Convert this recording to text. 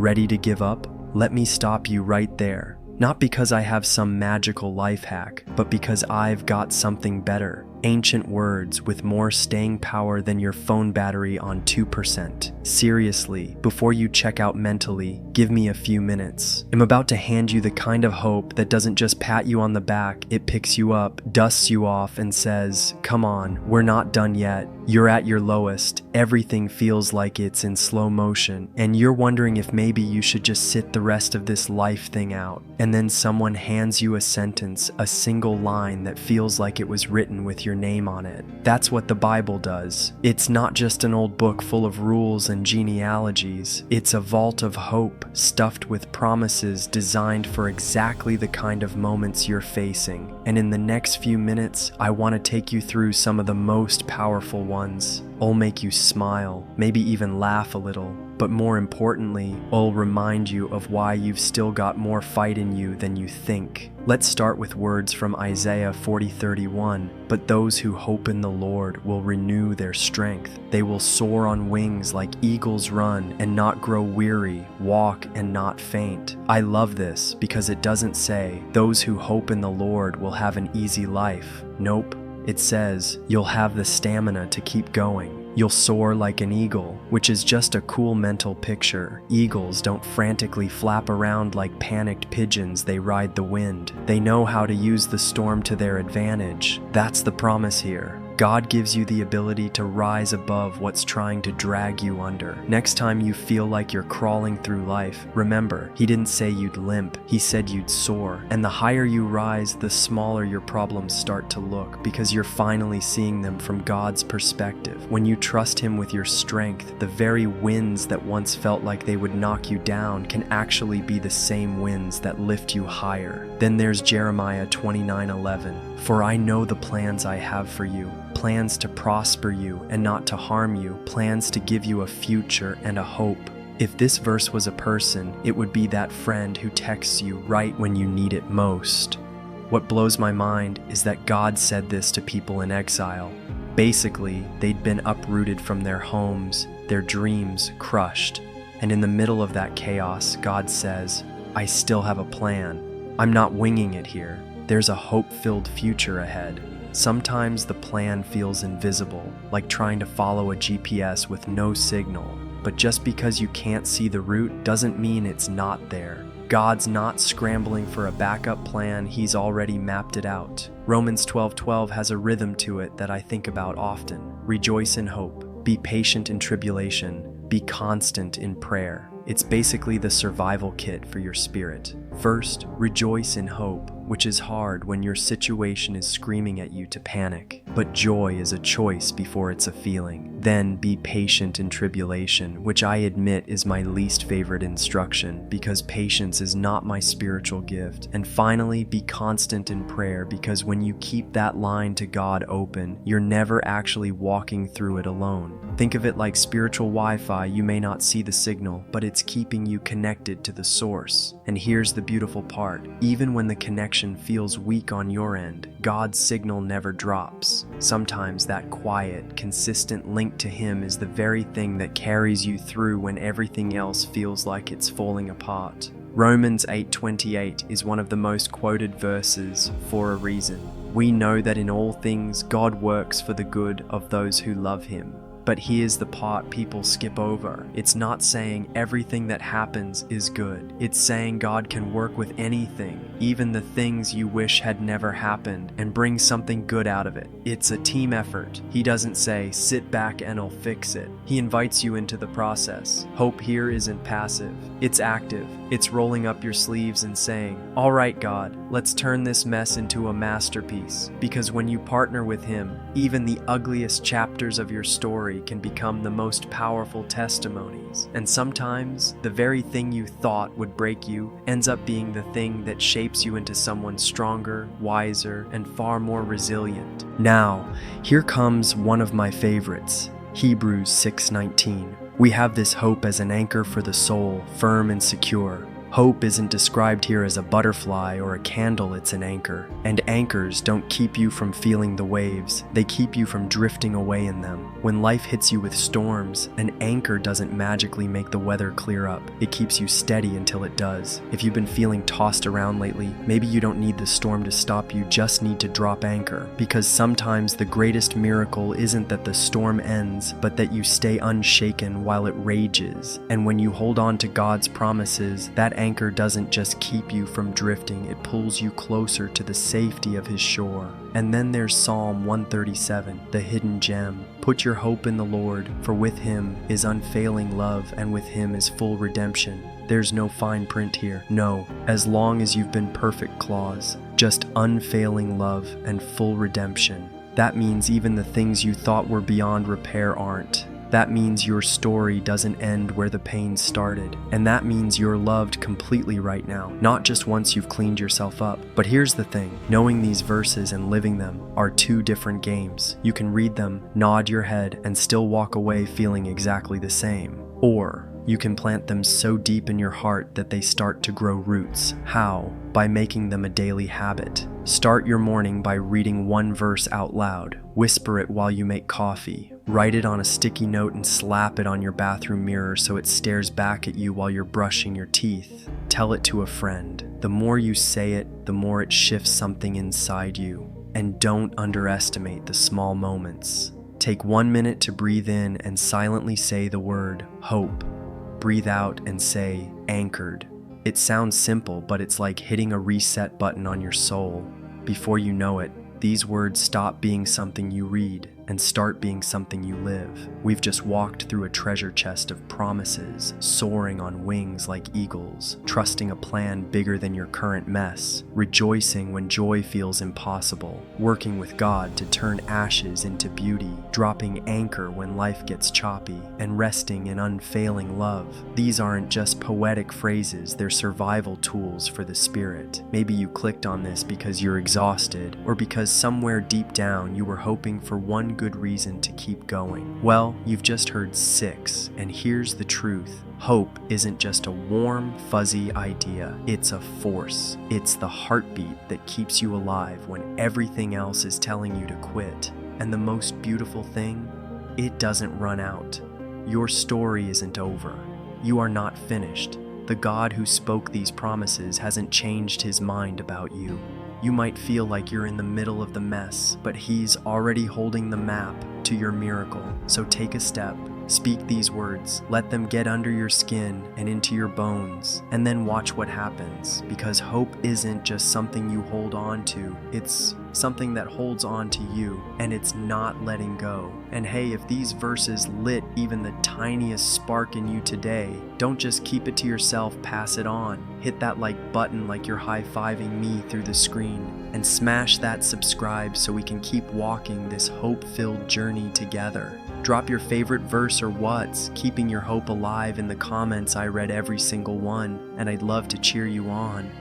Ready to give up? Let me stop you right there. Not because I have some magical life hack, but because I've got something better. Ancient words with more staying power than your phone battery on 2%. Seriously, before you check out mentally, give me a few minutes. I'm about to hand you the kind of hope that doesn't just pat you on the back, it picks you up, dusts you off, and says, come on, we're not done yet. You're at your lowest, everything feels like it's in slow motion, and you're wondering if maybe you should just sit the rest of this life thing out. And then someone hands you a sentence, a single line that feels like it was written with your name on it. That's what the Bible does. It's not just an old book full of rules and genealogies. It's a vault of hope, stuffed with promises designed for exactly the kind of moments you're facing. And in the next few minutes, I want to take you through some of the most powerful ones. I'll make you smile, maybe even laugh a little. But more importantly, I'll remind you of why you've still got more fight in you than you think. Let's start with words from Isaiah 40:31. But those who hope in the Lord will renew their strength. They will soar on wings like eagles, run and not grow weary, walk and not faint. I love this because it doesn't say those who hope in the Lord will have an easy life. Nope. It says you'll have the stamina to keep going. You'll soar like an eagle, which is just a cool mental picture. Eagles don't frantically flap around like panicked pigeons, they ride the wind. They know how to use the storm to their advantage. That's the promise here. God gives you the ability to rise above what's trying to drag you under. Next time you feel like you're crawling through life, remember, He didn't say you'd limp, He said you'd soar. And the higher you rise, the smaller your problems start to look, because you're finally seeing them from God's perspective. When you trust Him with your strength, the very winds that once felt like they would knock you down can actually be the same winds that lift you higher. Then there's Jeremiah 29:11. For I know the plans I have for you, plans to prosper you and not to harm you, plans to give you a future and a hope. If this verse was a person, it would be that friend who texts you right when you need it most. What blows my mind is that God said this to people in exile. Basically, they'd been uprooted from their homes, their dreams crushed. And in the middle of that chaos, God says, I still have a plan. I'm not winging it here. There's a hope-filled future ahead. Sometimes the plan feels invisible, like trying to follow a GPS with no signal. But just because you can't see the route doesn't mean it's not there. God's not scrambling for a backup plan, He's already mapped it out. Romans 12:12 has a rhythm to it that I think about often. Rejoice in hope, be patient in tribulation, be constant in prayer. It's basically the survival kit for your spirit. First, rejoice in hope, which is hard when your situation is screaming at you to panic. But joy is a choice before it's a feeling. Then be patient in tribulation, which I admit is my least favorite instruction because patience is not my spiritual gift. And finally, be constant in prayer because when you keep that line to God open, you're never actually walking through it alone. Think of it like spiritual Wi-Fi. You may not see the signal, but it's keeping you connected to the source. And here's the beautiful part. Even when the connection feels weak on your end, God's signal never drops. Sometimes that quiet, consistent link to Him is the very thing that carries you through when everything else feels like it's falling apart. Romans 8:28 is one of the most quoted verses for a reason. We know that in all things God works for the good of those who love Him. But here's the part people skip over. It's not saying everything that happens is good. It's saying God can work with anything, even the things you wish had never happened, and bring something good out of it. It's a team effort. He doesn't say, sit back and I'll fix it. He invites you into the process. Hope here isn't passive. It's active. It's rolling up your sleeves and saying, all right, God, let's turn this mess into a masterpiece. Because when you partner with Him, even the ugliest chapters of your story can become the most powerful testimonies. And sometimes, the very thing you thought would break you ends up being the thing that shapes you into someone stronger, wiser, and far more resilient. Now, here comes one of my favorites, Hebrews 6:19. We have this hope as an anchor for the soul, firm and secure. Hope isn't described here as a butterfly or a candle, it's an anchor. And anchors don't keep you from feeling the waves, they keep you from drifting away in them. When life hits you with storms, an anchor doesn't magically make the weather clear up. It keeps you steady until it does. If you've been feeling tossed around lately, maybe you don't need the storm to stop you, just need to drop anchor. Because sometimes the greatest miracle isn't that the storm ends, but that you stay unshaken while it rages. And when you hold on to God's promises, that anchor doesn't just keep you from drifting, it pulls you closer to the safety of His shore. And then there's Psalm 137, the hidden gem. Put your hope in the Lord, for with Him is unfailing love, and with Him is full redemption. There's no fine print here. No, as long as you've been perfect clause, just unfailing love and full redemption. That means even the things you thought were beyond repair aren't. That means your story doesn't end where the pain started. And that means you're loved completely right now, not just once you've cleaned yourself up. But here's the thing, knowing these verses and living them are two different games. You can read them, nod your head, and still walk away feeling exactly the same. Or you can plant them so deep in your heart that they start to grow roots. How? By making them a daily habit. Start your morning by reading one verse out loud. Whisper it while you make coffee. Write it on a sticky note and slap it on your bathroom mirror so it stares back at you while you're brushing your teeth. Tell it to a friend. The more you say it, the more it shifts something inside you. And don't underestimate the small moments. Take 1 minute to breathe in and silently say the word hope. Breathe out and say anchored. It sounds simple, but it's like hitting a reset button on your soul. Before you know it, these words stop being something you read and start being something you live. We've just walked through a treasure chest of promises, soaring on wings like eagles, trusting a plan bigger than your current mess, rejoicing when joy feels impossible, working with God to turn ashes into beauty, dropping anchor when life gets choppy, and resting in unfailing love. These aren't just poetic phrases, they're survival tools for the spirit. Maybe you clicked on this because you're exhausted, or because somewhere deep down you were hoping for one good reason to keep going. Well, you've just heard 6, and here's the truth. Hope isn't just a warm, fuzzy idea. It's a force. It's the heartbeat that keeps you alive when everything else is telling you to quit. And the most beautiful thing, it doesn't run out. Your story isn't over. You are not finished. The God who spoke these promises hasn't changed His mind about you. You might feel like you're in the middle of the mess, but He's already holding the map to your miracle. So take a step, speak these words, let them get under your skin and into your bones, and then watch what happens. Because hope isn't just something you hold on to, it's something that holds on to you, and it's not letting go. And hey, if these verses lit even the tiniest spark in you today, don't just keep it to yourself, pass it on. Hit that like button like you're high-fiving me through the screen, and smash that subscribe so we can keep walking this hope-filled journey together. Drop your favorite verse or what's keeping your hope alive in the comments. I read every single one, and I'd love to cheer you on.